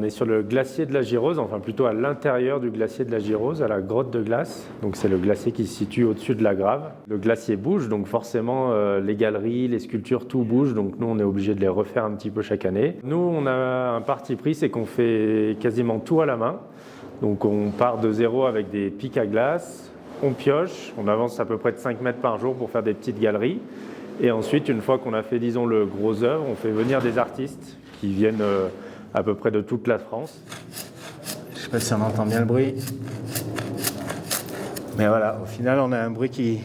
est sur le glacier de la Girose, enfin plutôt à l'intérieur du glacier de la Girose, à la grotte de glace. Donc c'est le glacier qui se situe au-dessus de la Grave. Le glacier bouge, donc forcément les galeries, les sculptures, tout bouge. Donc nous, on est obligé de les refaire un petit peu chaque année. Nous, on a un parti pris, c'est qu'on fait quasiment tout à la main. Donc on part de zéro avec des pics à glace, on pioche, on avance à peu près de 5 mètres par jour pour faire des petites galeries. Et ensuite, une fois qu'on a fait, disons, le gros œuvre, on fait venir des artistes qui viennent à peu près de toute la France. Je ne sais pas si on entend bien le bruit. Mais voilà, au final, on a un bruit qui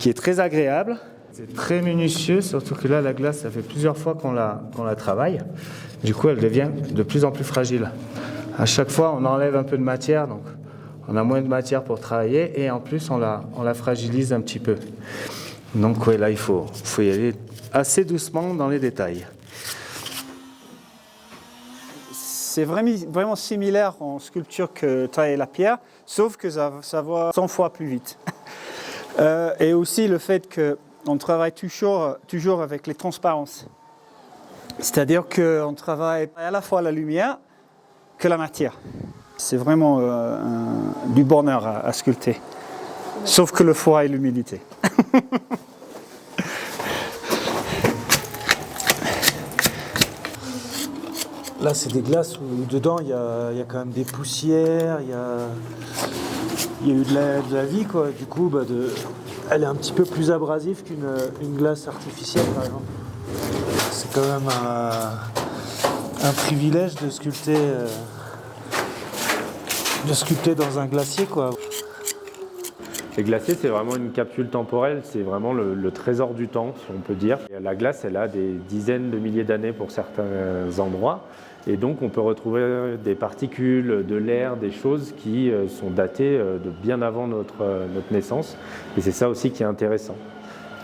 est très agréable. C'est très minutieux, surtout que là, la glace, ça fait plusieurs fois qu'on la travaille. Du coup, elle devient de plus en plus fragile. À chaque fois, on enlève un peu de matière, donc on a moins de matière pour travailler, et en plus, on la fragilise un petit peu. Donc ouais, là, il faut y aller assez doucement dans les détails. C'est vraiment similaire en sculpture que tailler la pierre, sauf que ça va 100 fois plus vite. Et aussi le fait qu'on travaille toujours avec les transparences. C'est-à-dire qu'on travaille à la fois la lumière que la matière. C'est vraiment du bonheur à sculpter. Sauf que le froid et l'humidité. Là, c'est des glaces où dedans, il y a quand même des poussières, il y a eu de la vie, quoi. Du coup, elle est un petit peu plus abrasive qu'une glace artificielle, par exemple. C'est quand même un privilège de sculpter dans un glacier, quoi. Les glaciers, c'est vraiment une capsule temporelle, c'est vraiment le trésor du temps, si on peut dire. La glace, elle a des dizaines de milliers d'années pour certains endroits. Et donc, on peut retrouver des particules, de l'air, des choses qui sont datées de bien avant notre naissance. Et c'est ça aussi qui est intéressant.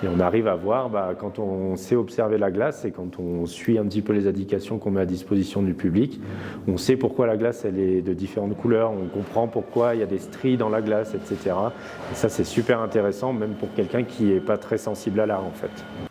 Et on arrive à voir, quand on sait observer la glace et quand on suit un petit peu les indications qu'on met à disposition du public, on sait pourquoi la glace elle est de différentes couleurs, on comprend pourquoi il y a des stries dans la glace, etc. Et ça, c'est super intéressant, même pour quelqu'un qui n'est pas très sensible à l'art, en fait.